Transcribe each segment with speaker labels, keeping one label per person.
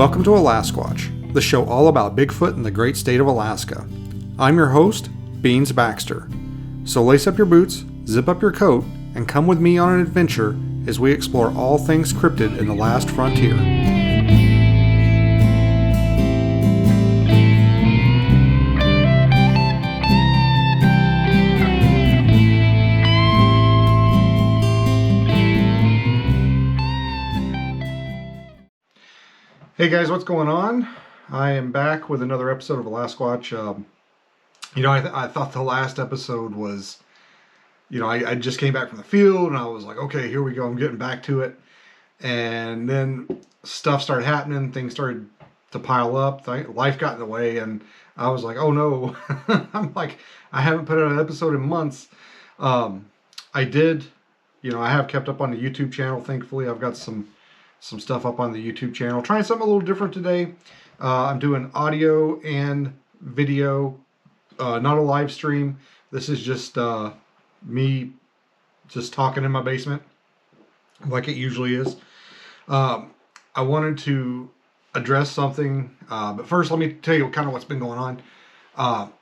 Speaker 1: Welcome to Alasquatch, the show all about Bigfoot in the great state of Alaska. I'm your host, Beans Baxter. So lace up your boots, zip up your coat, and come with me on an adventure as we explore all things cryptid in the last frontier. Hey guys, what's going on? I am back with another episode of Alasquatch. I thought the last episode was, I just came back from the field and I was like, okay, here we go. I'm getting back to it. And then stuff started happening. Things started to pile up. Life got in the way and I was like, oh no. I'm like, I haven't put out an episode in months. I have kept up on the YouTube channel. Thankfully, I've got some stuff up on the YouTube channel. Trying something a little different today. I'm doing audio and video, not a live stream. This is just me just talking in my basement like it usually is. I wanted to address something, but first let me tell you kind of what's been going on.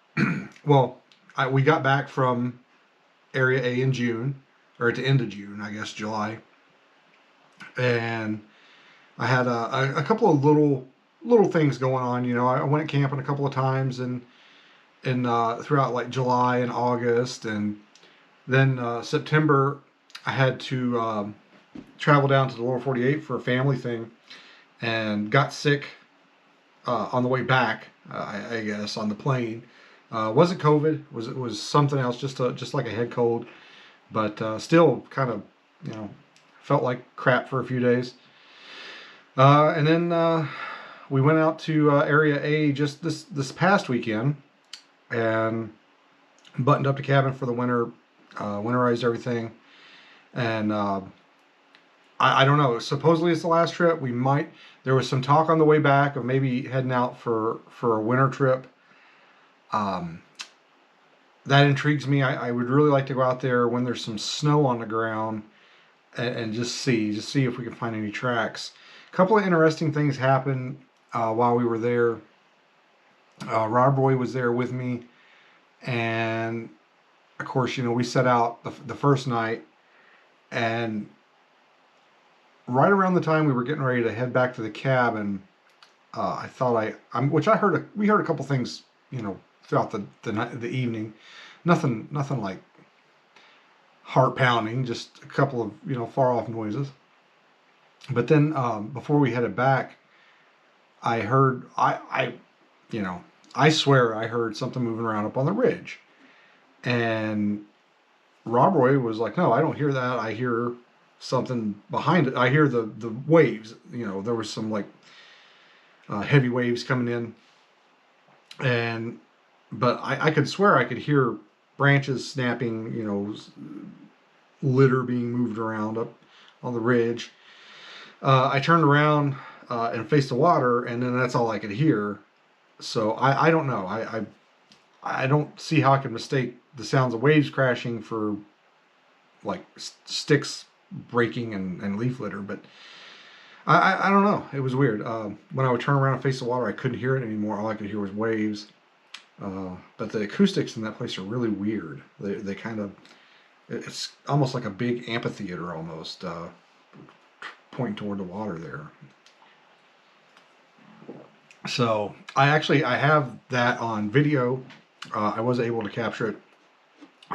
Speaker 1: We got back from Area A in June, or at the end of June, I guess July. And I had a couple of little things going on. I went camping a couple of times and throughout like July and August, and then September I had to travel down to the lower 48 for a family thing, and got sick on the way back. I guess on the plane. Wasn't COVID. It was something else, just like a head cold, but still kind of felt like crap for a few days. And then we went out to Area A just this past weekend and buttoned up the cabin for the winter, winterized everything. And I don't know. Supposedly it's the last trip. There was some talk on the way back of maybe heading out for a winter trip. That intrigues me. I would really like to go out there when there's some snow on the ground and just see if we can find any tracks. A couple of interesting things happened while we were there. Rob Roy was there with me, and of course, we set out the first night, and right around the time we were getting ready to head back to the cabin, we heard a couple things, throughout the night, the evening. Nothing like heart pounding, just a couple of far off noises. But then before we headed back, I heard I swear I heard something moving around up on the ridge, and Rob Roy was like, "No, I don't hear that. I hear something behind it. I hear the waves. There was some like heavy waves coming in, but I could swear I could hear branches snapping. Litter being moved around up on the ridge." I turned around and faced the water, and then that's all I could hear. So I don't know. I don't see how I could mistake the sounds of waves crashing for like sticks breaking and leaf litter. But I don't know. It was weird. When I would turn around and face the water, I couldn't hear it anymore. All I could hear was waves. But the acoustics in that place are really weird. They kind of, it's almost like a big amphitheater almost. Pointing toward the water there. So I have that on video. I was able to capture it,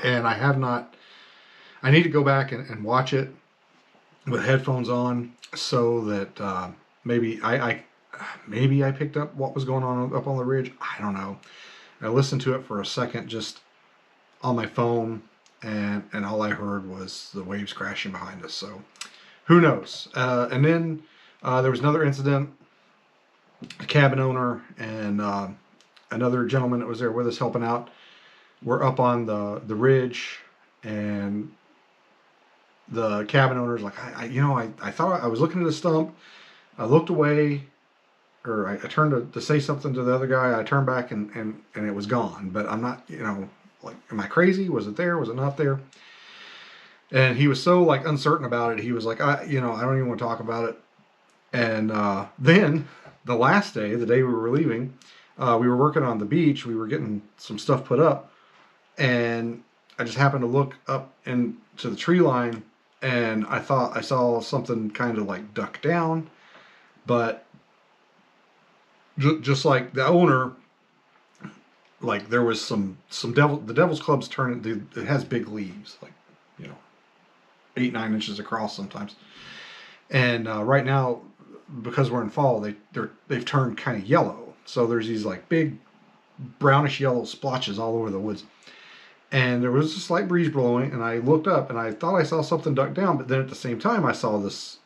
Speaker 1: and I need to go back and watch it with headphones on so that maybe I picked up what was going on up on the ridge. I don't know. I listened to it for a second just on my phone, and all I heard was the waves crashing behind us. So who knows? And then there was another incident. A cabin owner and another gentleman that was there with us helping out were up on the ridge, and the cabin owner's like, I thought I was looking at a stump. I looked away, or I turned to say something to the other guy. I turned back and it was gone. But I'm not, like, am I crazy? Was it there? Was it not there? And he was so like uncertain about it. He was like, I don't even want to talk about it. And then the last day, the day we were leaving, we were working on the beach. We were getting some stuff put up, and I just happened to look up into the tree line, and I thought I saw something kind of like duck down, but just like the owner, like there was some the devil's clubs turning. It has big leaves, like 8-9 inches across sometimes, and right now, because we're in fall, they've turned kind of yellow. So there's these like big brownish yellow splotches all over the woods. And there was a slight breeze blowing, and I looked up, and I thought I saw something duck down, but then at the same time, I saw this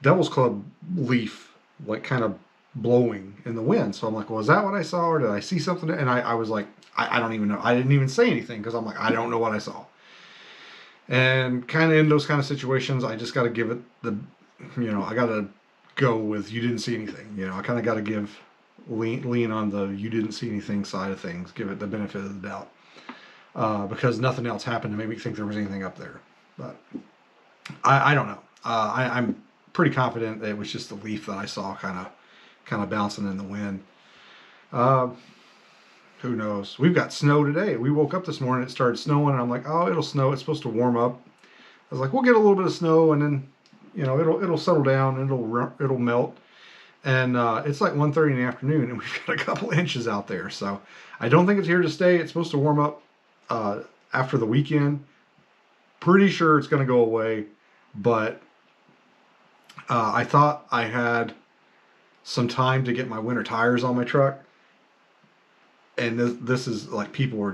Speaker 1: Devil's Club leaf, like, kind of blowing in the wind. So I'm like, well, is that what I saw, or did I see something? And I was like, I don't even know. I didn't even say anything, because I'm like, I don't know what I saw. And kind of in those kind of situations, I just got to give it I got to go with you didn't see anything. I kind of got to lean on the you didn't see anything side of things, give it the benefit of the doubt, because nothing else happened to make me think there was anything up there. But I don't know. I'm pretty confident that it was just the leaf that I saw kind of bouncing in the wind. Who knows? We've got snow today. We woke up this morning, it started snowing, and I'm like, oh, it'll snow. It's supposed to warm up. I was like, we'll get a little bit of snow, and then it'll settle down, and it'll melt. And it's like 1:30 in the afternoon, and we've got a couple inches out there. So I don't think it's here to stay. It's supposed to warm up after the weekend. Pretty sure it's going to go away, but I thought I had some time to get my winter tires on my truck. And this is like people are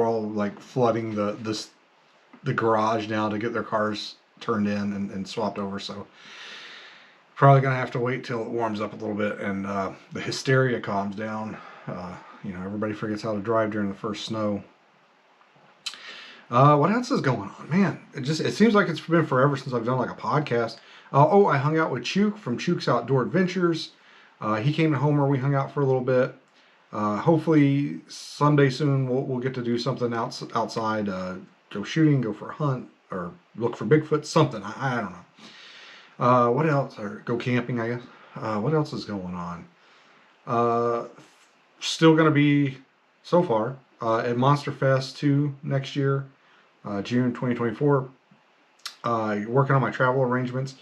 Speaker 1: all like flooding the garage now to get their cars turned in and swapped over. So probably going to have to wait till it warms up a little bit and the hysteria calms down. Everybody forgets how to drive during the first snow. What else is going on? Man, it seems like it's been forever since I've done like a podcast. I hung out with Chook from Chook's Outdoor Adventures. He came to Homer. We hung out for a little bit. Hopefully someday soon we'll get to do something outside, go shooting, go for a hunt, or look for Bigfoot, something. I don't know. What else? Or go camping, I guess. What else is going on? Still going to be, so far, at Monster Fest 2 next year, June 2024. Working on my travel arrangements.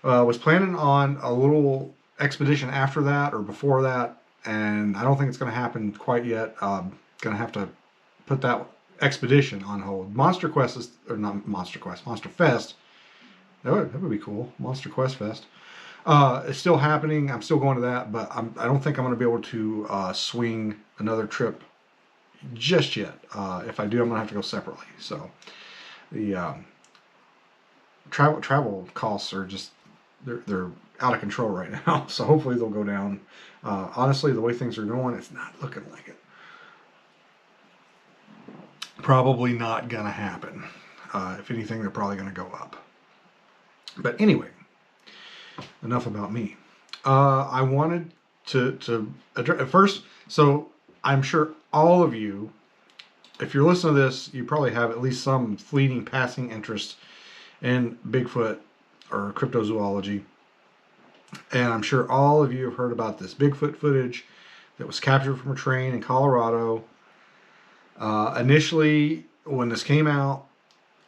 Speaker 1: Was planning on a little expedition after that or before that, and I don't think it's going to happen quite yet. Going to have to put that expedition on hold. Monster Quest is, or not Monster Quest, Monster Fest. That would be cool. Monster Quest Fest. It's still happening. I'm still going to that, but I don't think I'm going to be able to swing another trip just yet. If I do, I'm going to have to go separately. So the travel costs are just they're out of control right now. So hopefully they'll go down. Honestly, the way things are going, it's not looking like it. Probably not gonna happen. If anything, they're probably gonna go up. But anyway, enough about me. I wanted to address at first. So I'm sure all of you, if you're listening to this, you probably have at least some fleeting passing interest in Bigfoot or cryptozoology. And I'm sure all of you have heard about this Bigfoot footage that was captured from a train in Colorado. Initially, when this came out,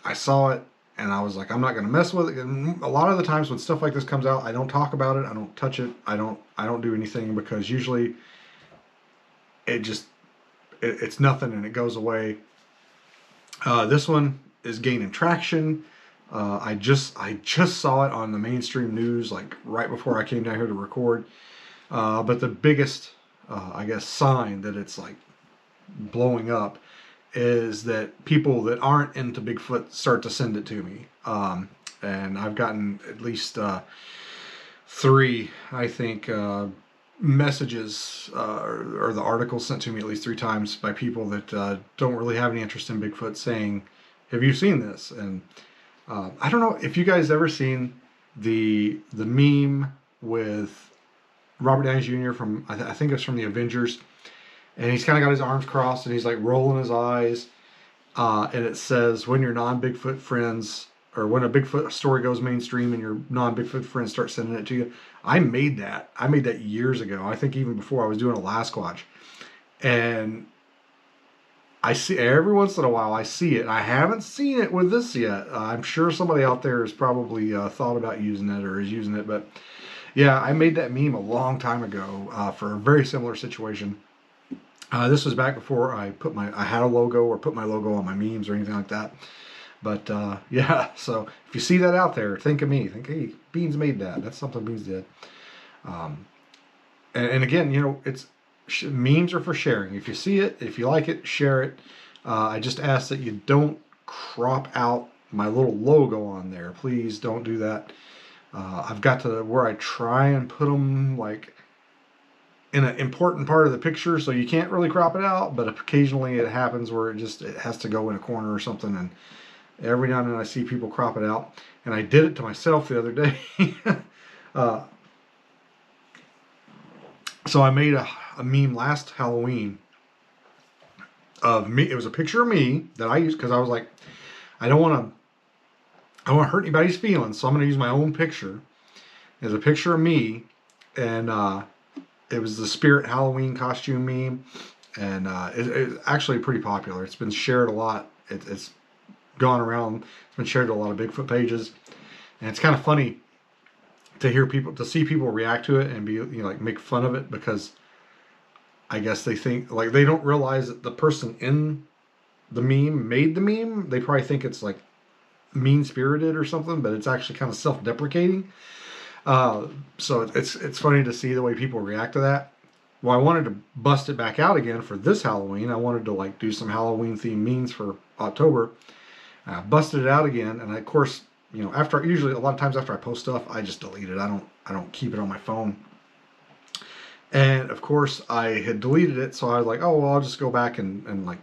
Speaker 1: I saw it and I was like, I'm not going to mess with it. And a lot of the times when stuff like this comes out, I don't talk about it. I don't touch it. I don't do anything, because usually it's nothing and it goes away. This one is gaining traction. I just saw it on the mainstream news, like right before I came down here to record. But the biggest, I guess, sign that it's like blowing up is that people that aren't into Bigfoot start to send it to me. And I've gotten at least 3, I think, messages or the articles sent to me at least 3 times by people that don't really have any interest in Bigfoot, saying, have you seen this? And I don't know if you guys ever seen the meme with Robert Downey Jr. from, I think it's from the Avengers, and he's kind of got his arms crossed and he's like rolling his eyes, and it says, when your non-Bigfoot friends or when a Bigfoot story goes mainstream and your non-Bigfoot friends start sending it to you. I made that. I made that years ago. I think even before I was doing Alasquatch. And I see every once in a while I see it. I haven't seen it with this yet. I'm sure somebody out there has probably thought about using it or is using it. But yeah, I made that meme a long time ago for a very similar situation. This was back before I had a logo or put my logo on my memes or anything like that. But yeah, so if you see that out there, think of me. Think, hey, Beans made that. That's something Beans did. And again, you know, memes are for sharing. If you see it, if you like it, share it. I just ask that you don't crop out my little logo on there. Please don't do that. I've got to where I try and put them like in an important part of the picture, so you can't really crop it out, but occasionally it happens where it has to go in a corner or something, and every now and then I see people crop it out, and I did it to myself the other day. So I made a meme last Halloween of me. It was a picture of me that I used because I was like, I don't want to hurt anybody's feelings, so I'm going to use my own picture. It's a picture of me, and it was the Spirit Halloween costume meme, and it's actually pretty popular. It's been shared a lot. It's gone around. It's been shared to a lot of Bigfoot pages, and it's kind of funny to see people react to it and be, you know, like make fun of it, because I guess they think, like, they don't realize that the person in the meme made the meme. They probably think it's like mean-spirited or something, but it's actually kind of self-deprecating. So it's funny to see the way people react to that. Well, I wanted to bust it back out again for this Halloween. I wanted to like do some Halloween themed memes for October. I busted it out again, and of course, you know, usually a lot of times after I post stuff, I just delete it. I don't keep it on my phone. And of course, I had deleted it, so I was like, oh well, I'll just go back and like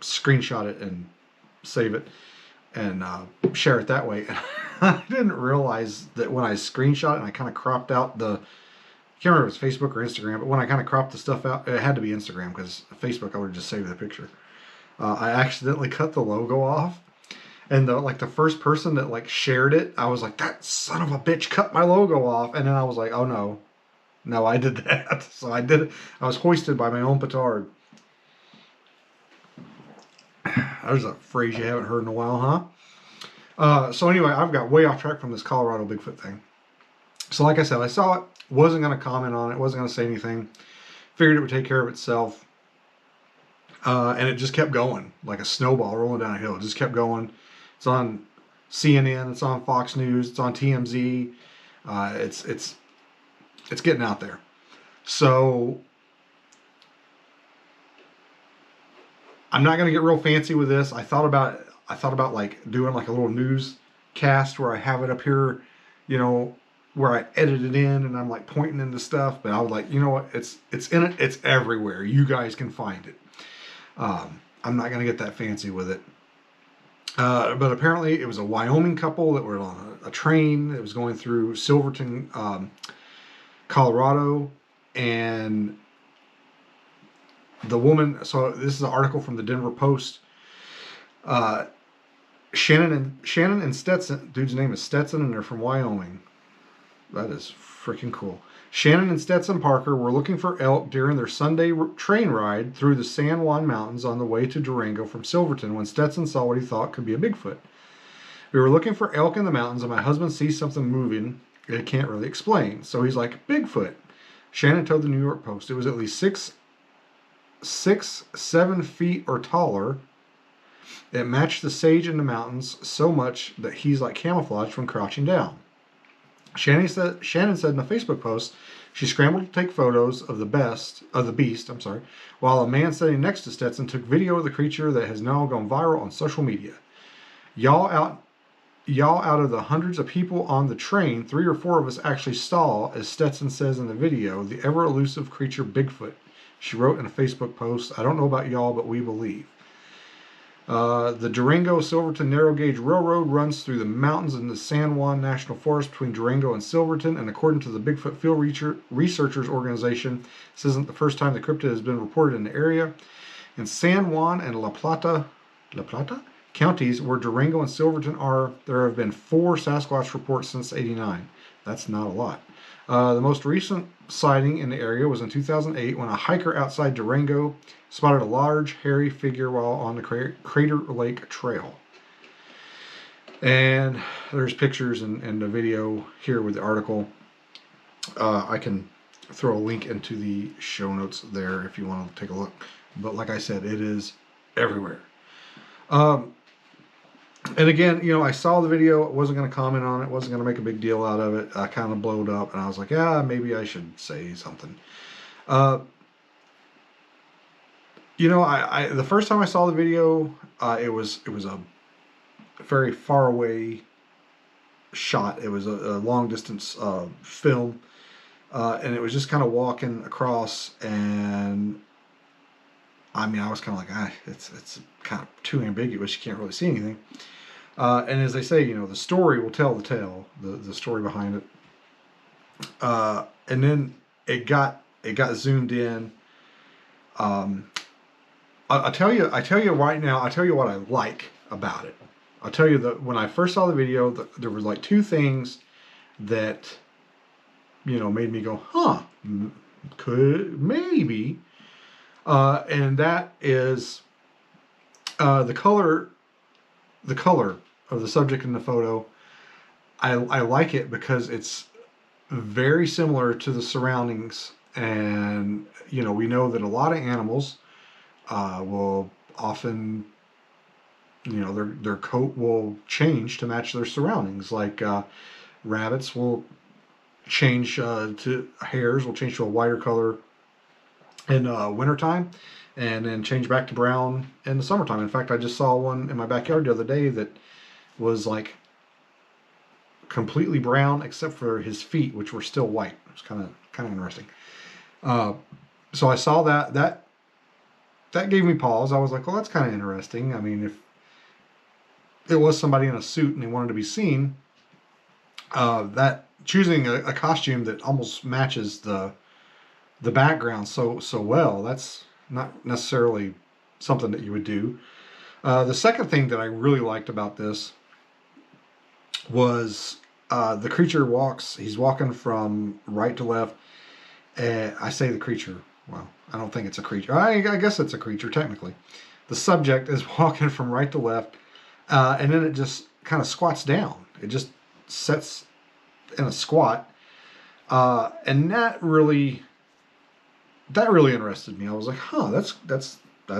Speaker 1: screenshot it and save it and share it that way. I didn't realize that when I screenshot it and I kind of cropped out I can't remember if it's Facebook or Instagram, but when I kind of cropped the stuff out, it had to be Instagram, because Facebook I would have just saved the picture. I accidentally cut the logo off, and the first person that like shared it, I was like, that son of a bitch cut my logo off, and then I was like, oh no, I did that. So I did it. I was hoisted by my own petard. There's a phrase you haven't heard in a while, huh? So anyway, I've got way off track from this Colorado Bigfoot thing. So like I said, I saw it, wasn't going to comment on it, wasn't going to say anything. Figured it would take care of itself. And it just kept going, like a snowball rolling down a hill. It just kept going. It's on CNN, it's on Fox News, it's on TMZ. It's getting out there. So I'm not going to get real fancy with this. I thought about like doing like a little newscast where I have it up here, you know, where I edit it in and I'm like pointing into stuff. But I was like, you know what? It's it's everywhere. You guys can find it. I'm not going to get that fancy with it. But apparently it was a Wyoming couple that were on a train that was going through Silverton, Colorado, and the woman, so this is an article from the Denver Post. Shannon and Stetson, dude's name is Stetson, and they're from Wyoming. That is freaking cool. Shannon and Stetson Parker were looking for elk during their Sunday train ride through the San Juan Mountains on the way to Durango from Silverton when Stetson saw what he thought could be a Bigfoot. We were looking for elk in the mountains, and my husband sees something moving that he can't really explain. So he's like, Bigfoot. Shannon told the New York Post it was at least 7 feet or taller. It matched the sage in the mountains so much that he's like camouflaged when crouching down. Shannon said in a Facebook post she scrambled to take photos of the beast, while a man sitting next to Stetson took video of the creature that has now gone viral on social media. Y'all out of the hundreds of people on the train, 3 or 4 of us actually saw, as Stetson says in the video, the ever-elusive creature Bigfoot. She wrote in a Facebook post, I don't know about y'all, but we believe. The Durango-Silverton Narrow Gauge Railroad runs through the mountains in the San Juan National Forest between Durango and Silverton, and according to the Bigfoot Field Researchers Organization, this isn't the first time the cryptid has been reported in the area. In San Juan and La Plata, counties where Durango and Silverton are, there have been 4 Sasquatch reports since '89. That's not a lot. The most recent sighting in the area was in 2008 when a hiker outside Durango spotted a large, hairy figure while on the Crater Lake Trail. And there's pictures and the video here with the article. I can throw a link into the show notes there if you want to take a look. But like I said, it is everywhere. And again, you know, I saw the video. I wasn't going to comment on it. Wasn't going to make a big deal out of it. I kind of blowed up, and I was like, yeah, maybe I should say something. You know, I the first time I saw the video, it was a very far away shot. It was a long distance film, and it was just kind of walking across, and I mean, I was kind of like, it's kind of too ambiguous. You can't really see anything. And as they say, you know, the story will tell the tale, the story behind it. And then it got zoomed in. I tell you right now, I tell you what I like about it. I'll tell you that when I first saw the video, there was like 2 things that, you know, made me go, huh, could, maybe. And that is the color of the subject in the photo. I like it because it's very similar to the surroundings, and you know, we know that a lot of animals will often, you know, their coat will change to match their surroundings. Like rabbits will change hares will change to a whiter color in wintertime, and then change back to brown in the summertime. In fact, I just saw one in my backyard the other day that was like completely brown except for his feet, which were still white. It was kind of interesting. So I saw that gave me pause. I was like, well, that's kind of interesting. I mean, if it was somebody in a suit and they wanted to be seen, that choosing a costume that almost matches the background so well, that's not necessarily something that you would do. The second thing that I really liked about this was the creature he's walking from right to left. I say the creature, well, I don't think it's a creature. I guess it's a creature technically. The subject is walking from right to left, and then it just kind of squats down. It just sets in a squat, and that really interested me. I was like, huh, that's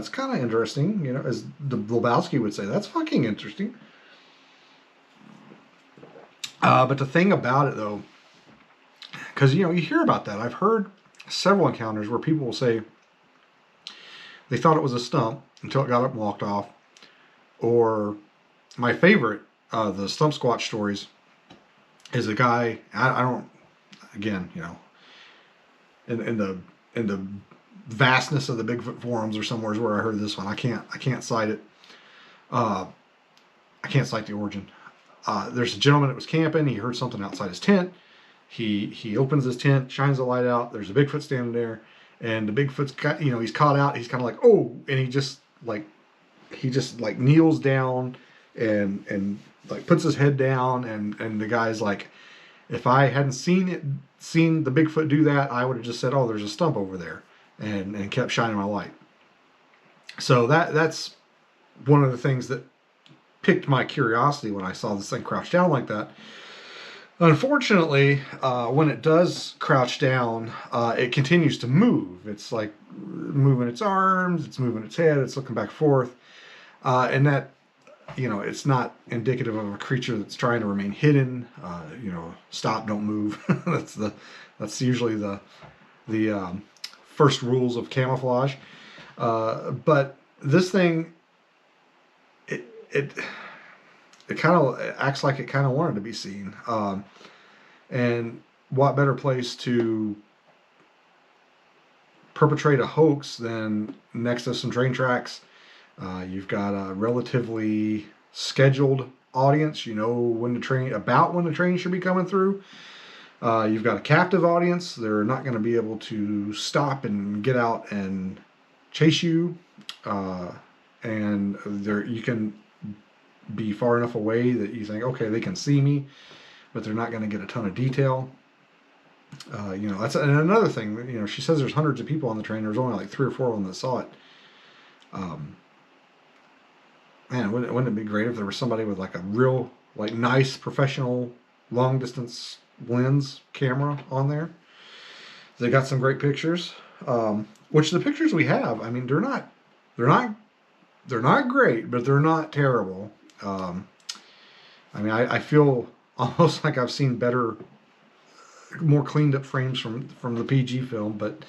Speaker 1: kind of interesting. You know, as the Lebowski would say, that's fucking interesting. But the thing about it, though, because, you know, you hear about that. I've heard several encounters where people will say they thought it was a stump until it got up and walked off. Or my favorite, the stump squatch stories, is a guy, I don't, again, you know, in the vastness of the Bigfoot forums or somewhere is where I heard this one. I can't cite it. I can't cite the origin. There's a gentleman that was camping. He heard something outside his tent. He opens his tent, shines the light out. There's a Bigfoot standing there, and the Bigfoot's got, you know, he's caught out. He's kind of like, oh, and he just kneels down and like puts his head down, and the guy's like, if I hadn't seen the Bigfoot do that, I would have just said, oh, there's a stump over there, and kept shining my light. So that's one of the things that piqued my curiosity when I saw this thing crouch down like that. Unfortunately, when it does crouch down, it continues to move. It's like moving its arms, it's moving its head, it's looking back and forth. And that, you know, it's not indicative of a creature that's trying to remain hidden. You know, stop, don't move. That's usually the first rules of camouflage. But this thing, it kind of acts like it kind of wanted to be seen. And what better place to perpetrate a hoax than next to some train tracks? You've got a relatively scheduled audience. You know when the train should be coming through. You've got a captive audience. They're not going to be able to stop and get out and chase you. And you can be far enough away that you think, okay, they can see me, but they're not going to get a ton of detail. You know, that's another thing. You know, she says there's hundreds of people on the train. There's only like 3 or 4 of them that saw it. Man, wouldn't it be great if there was somebody with like a real, like, nice professional long distance lens camera on there? They got some great pictures. Which the pictures we have, I mean, they're not great, but they're not terrible. I mean, I feel almost like I've seen better, more cleaned up frames from the PG film, but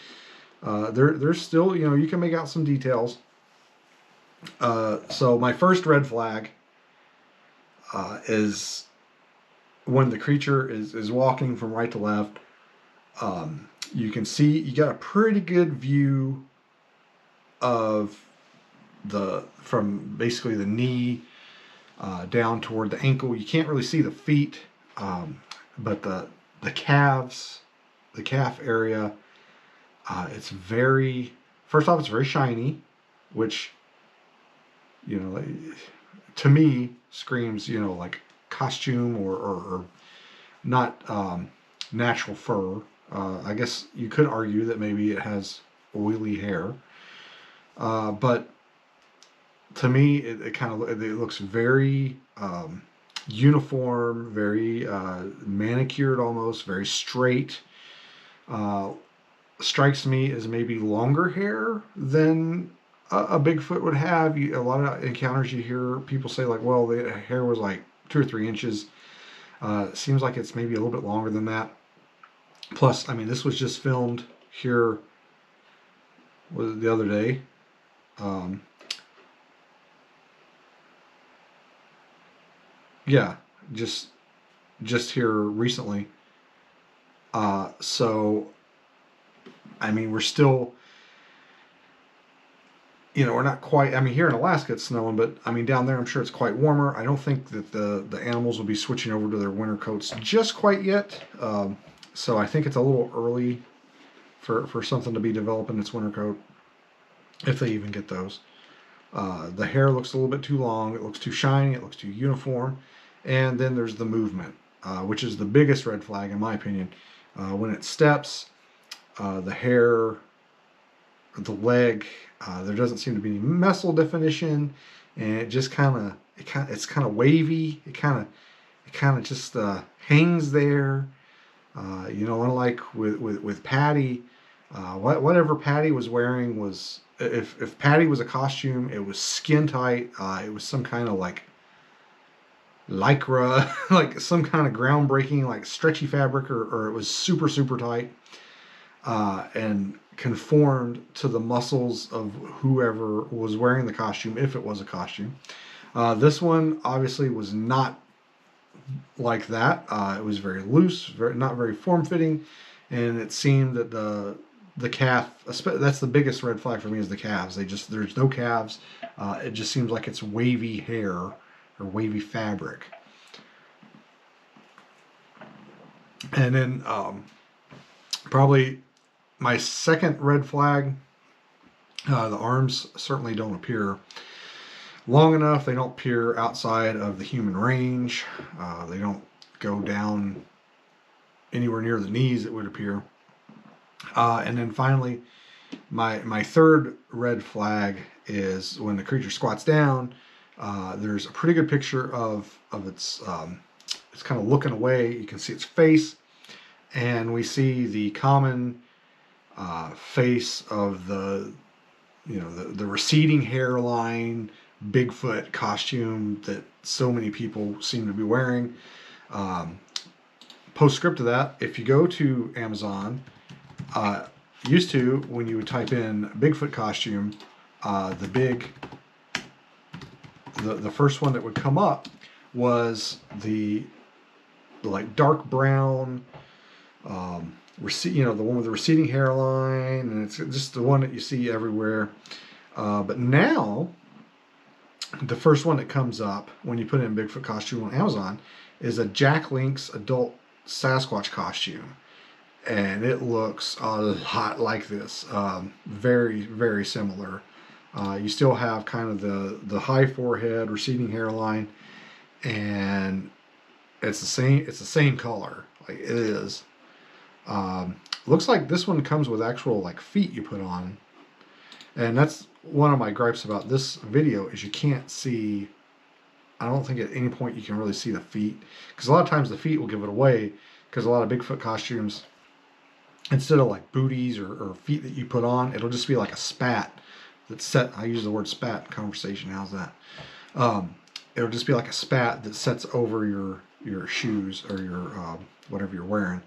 Speaker 1: there's still, you know, you can make out some details. So my first red flag is when the creature is walking from right to left. You can see, you got a pretty good view of from basically the knee down toward the ankle. You can't really see the feet, but the calves, the calf area, it's very, first off, it's very shiny, which, you know, to me screams, you know, like costume or not natural fur. I guess you could argue that maybe it has oily hair, but to me, it kind of, it looks very uniform, very manicured, almost very straight. Strikes me as maybe longer hair than a Bigfoot would have. A lot of encounters you hear people say like, well, the hair was like 2 or 3 inches. Seems like it's maybe a little bit longer than that. Plus, I mean, this was just filmed here, was it the other day? Yeah, just here recently. So, I mean, we're still, you know, we're not quite, I mean, here in Alaska it's snowing, but I mean, down there I'm sure it's quite warmer. I don't think that the animals will be switching over to their winter coats just quite yet. So I think it's a little early for something to be developing its winter coat, if they even get those. The hair looks a little bit too long. It looks too shiny. It looks too uniform. And then there's the movement, which is the biggest red flag in my opinion. When it steps, the hair, the leg, there doesn't seem to be any muscle definition, and it just it's kind of wavy. It kind of just hangs there. You know, unlike with Patty, whatever Patty was wearing was, if Patty was a costume, it was skin tight. It was some kind of like lycra, like some kind of groundbreaking, like stretchy fabric, or it was super, super tight, and conformed to the muscles of whoever was wearing the costume, if it was a costume. This one obviously was not like that. It was very loose, not very form-fitting, and it seemed that the calf, that's the biggest red flag for me, is the calves. There's no calves. It just seems like it's wavy hair or wavy fabric. And then probably my second red flag, the arms certainly don't appear long enough. They don't appear outside of the human range. They don't go down anywhere near the knees, it would appear. And then finally, my third red flag is when the creature squats down. There's a pretty good picture of its it's kind of looking away. You can see its face, and we see the common face of the, you know, the receding hairline Bigfoot costume that so many people seem to be wearing. Postscript to that, if you go to Amazon, used to, when you would type in Bigfoot costume, the first one that would come up was the like dark brown, you know, the one with the receding hairline, and it's just the one that you see everywhere. But now, the first one that comes up when you put in Bigfoot costume on Amazon is a Jack Link's adult Sasquatch costume, and it looks a lot like this. Very, very similar. You still have kind of the high forehead, receding hairline, and it's the same. It's the same color. Like it is. Looks like this one comes with actual like feet you put on, and that's one of my gripes about this video is you can't see. I don't think at any point you can really see the feet, because a lot of times the feet will give it away, because a lot of Bigfoot costumes, instead of like booties or feet that you put on, it'll just be like a spat that's set. I use the word spat in conversation. How's that? It'll just be like a spat that sets over your shoes or your whatever you're wearing.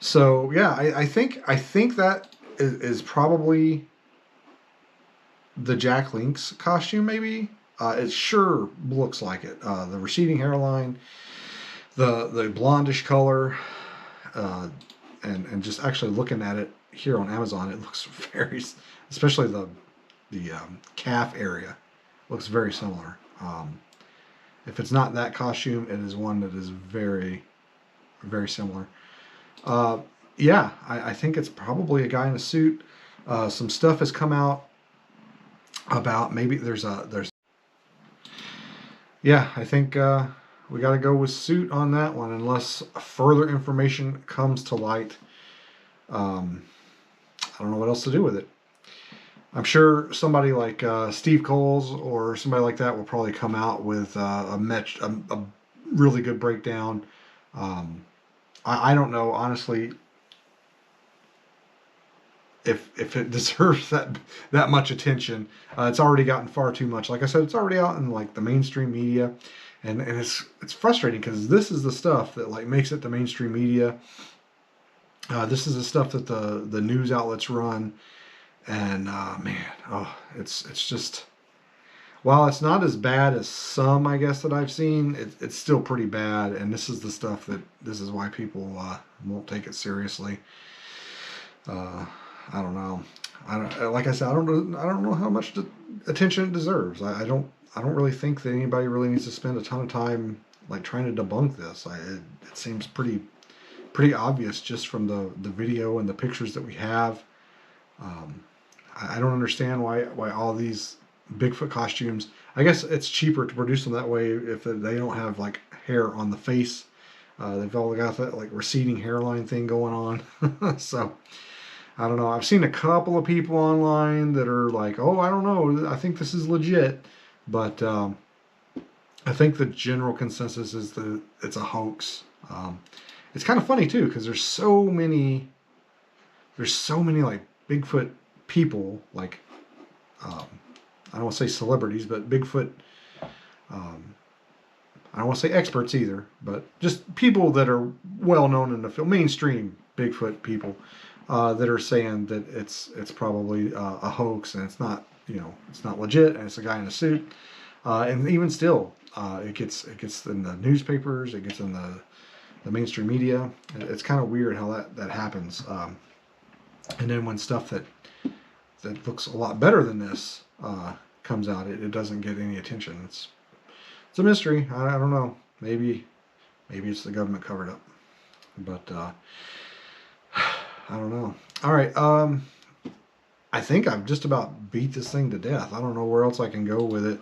Speaker 1: So yeah, I think that is probably the Jack Link's costume. Maybe it sure looks like it. The receding hairline, the blondish color, and just actually looking at it here on Amazon, it looks very, especially the calf area, looks very similar. If it's not that costume, it is one that is very, very similar. Yeah, I think it's probably a guy in a suit. Some stuff has come out about maybe there's. Yeah, I think we got to go with suit on that one unless further information comes to light. I don't know what else to do with it. I'm sure somebody like Steve Coles or somebody like that will probably come out with a really good breakdown. I don't know, honestly, if it deserves that much attention. It's already gotten far too much. Like I said, it's already out in like the mainstream media, and it's frustrating because this is the stuff that like makes it the mainstream media. This is the stuff that the news outlets run. And man, it's just, while it's not as bad as some, I guess, that I've seen, it's still pretty bad. And this is the stuff this is why people won't take it seriously. I don't know. Like I said, I don't know how much attention it deserves. I don't really think that anybody really needs to spend a ton of time like trying to debunk this. It seems pretty obvious just from the video and the pictures that we have. I don't understand why all these Bigfoot costumes. I guess it's cheaper to produce them that way if they don't have like hair on the face. They've all got that like receding hairline thing going on. So I don't know. I've seen a couple of people online that are like, "Oh, I don't know. I think this is legit," but I think the general consensus is that it's a hoax. It's kind of funny too because there's so many like Bigfoot people, like I don't want to say celebrities, but Bigfoot. I don't want to say experts either, but just people that are well known in the field, mainstream Bigfoot people that are saying that it's probably a hoax and it's not legit and it's a guy in a suit. And even still, it gets in the newspapers, it gets in the mainstream media. It's kind of weird how that happens. And then when stuff that looks a lot better than this comes out, it doesn't get any attention. It's a mystery. I don't know. Maybe it's the government covered up, but I don't know. All right. I think I've just about beat this thing to death. I don't know where else I can go with it.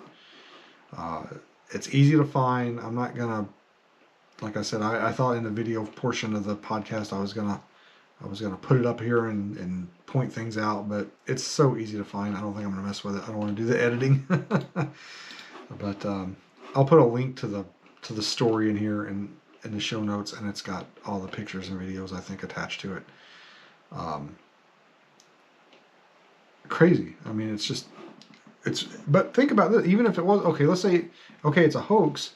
Speaker 1: It's easy to find. I'm not gonna, like I said, I thought in the video portion of the podcast I was gonna put it up here and point things out, but it's so easy to find. I don't think I'm gonna mess with it. I don't want to do the editing. But I'll put a link to the story in here in the show notes, and it's got all the pictures and videos I think attached to it. Crazy. I mean, but think about this. Even if it was okay, let's say it's a hoax,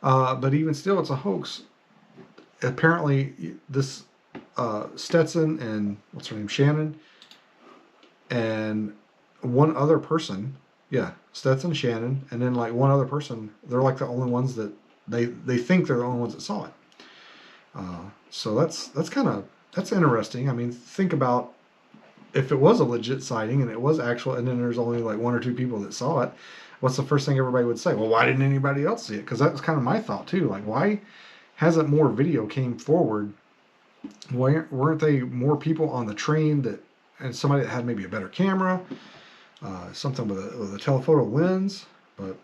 Speaker 1: but even still, it's a hoax. Apparently, this Stetson and what's her name, Shannon, and one other person. Yeah, Stetson, Shannon, and then like one other person. They're like the only ones that they think they're the only ones that saw it. So that's interesting. I mean, think about if it was a legit sighting and it was actual, and then there's only like one or two people that saw it. What's the first thing everybody would say? Well, why didn't anybody else see it? Because that was kind of my thought too. Like, why hasn't more video came forward? Why weren't they more people on the train and somebody that had maybe a better camera, something with a telephoto lens? But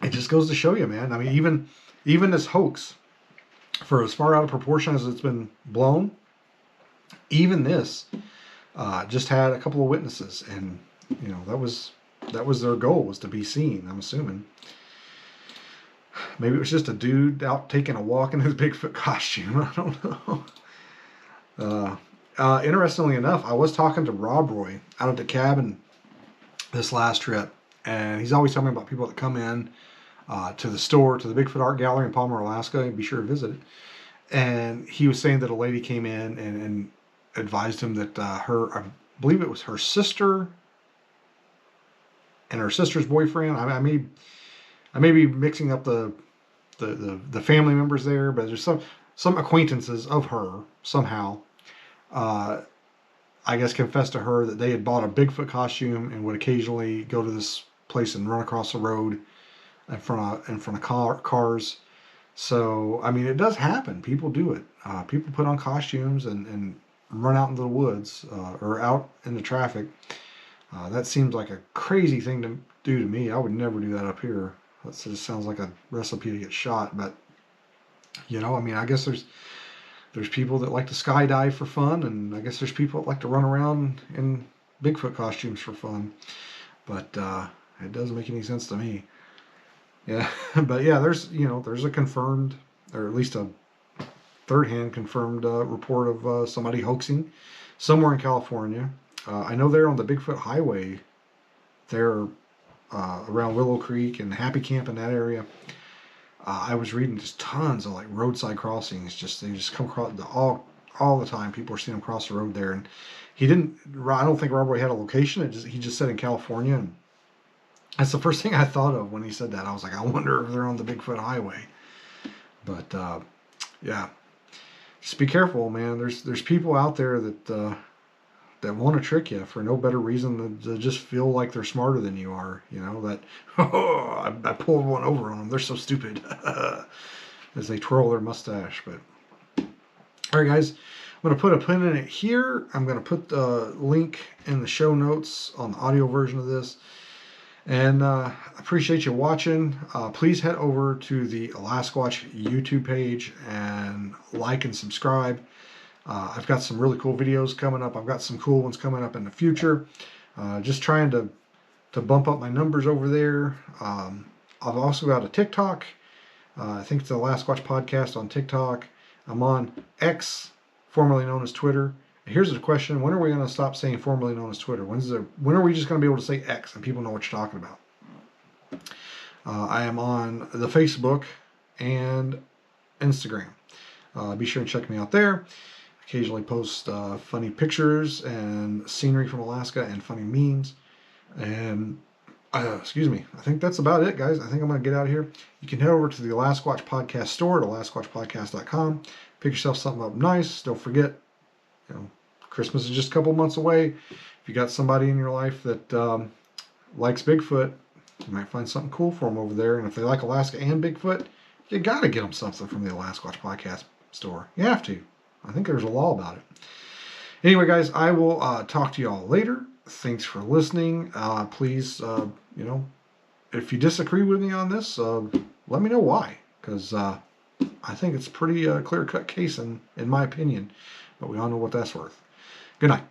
Speaker 1: it just goes to show you, man. I mean, even this hoax, for as far out of proportion as it's been blown, even this just had a couple of witnesses, and that was their goal, was to be seen. I'm assuming maybe it was just a dude out taking a walk in his Bigfoot costume. I don't know. Interestingly enough, I was talking to Rob Roy out at the cabin this last trip, and he's always telling me about people that come in to the store, to the Bigfoot Art Gallery in Palmer, Alaska, and be sure to visit it. And he was saying that a lady came in and advised him that I believe it was her sister and her sister's boyfriend. I may be mixing up the family members there, but there's some acquaintances of her somehow. I guess confessed to her that they had bought a Bigfoot costume and would occasionally go to this place and run across the road in front of cars. So, I mean, it does happen. People do it. People put on costumes and run out into the woods or out into traffic. That seems like a crazy thing to do to me. I would never do that up here. That just sounds like a recipe to get shot. But, I mean, I guess there's people that like to skydive for fun, and I guess there's people that like to run around in Bigfoot costumes for fun. But it doesn't make any sense to me. Yeah, but yeah, there's a confirmed, or at least a third-hand confirmed report of somebody hoaxing somewhere in California. I know they're on the Bigfoot Highway. They're around Willow Creek and Happy Camp in that area. I was reading just tons of like roadside crossings. They just come across all the time. People are seeing them cross the road there, and I don't think Robert had a location. He just said in California, and that's the first thing I thought of when he said that. I was like, I wonder if they're on the Bigfoot Highway. But yeah, just be careful, man. There's people out there that want to trick you for no better reason than to just feel like they're smarter than you are. I pulled one over on them. They're so stupid, as they twirl their mustache. But all right, guys, I'm going to put a pin in it here. I'm going to put the link in the show notes on the audio version of this. And I appreciate you watching. Please head over to the Alasquatch YouTube page and like and subscribe. I've got some really cool videos coming up. I've got some cool ones coming up in the future. Just trying to bump up my numbers over there. I've also got a TikTok. I think it's the Alasquatch Podcast on TikTok. I'm on X, formerly known as Twitter. Here's the question: when are we going to stop saying formerly known as Twitter? When are we just going to be able to say X and people know what you're talking about? I am on the Facebook and Instagram. Be sure and check me out there. Occasionally post funny pictures and scenery from Alaska and funny memes. And excuse me, I think that's about it, guys. I think I'm going to get out of here. You can head over to the Alasquatch Podcast store at alasquatchpodcast.com. Pick yourself something up nice. Don't forget, Christmas is just a couple months away. If you got somebody in your life that likes Bigfoot, you might find something cool for them over there. And if they like Alaska and Bigfoot, you got to get them something from the Alasquatch Podcast store. You have to. I think there's a law about it. Anyway, guys, I will talk to you all later. Thanks for listening. Please, if you disagree with me on this, let me know why. Because I think it's pretty clear-cut case in my opinion. But we all know what that's worth. Good night.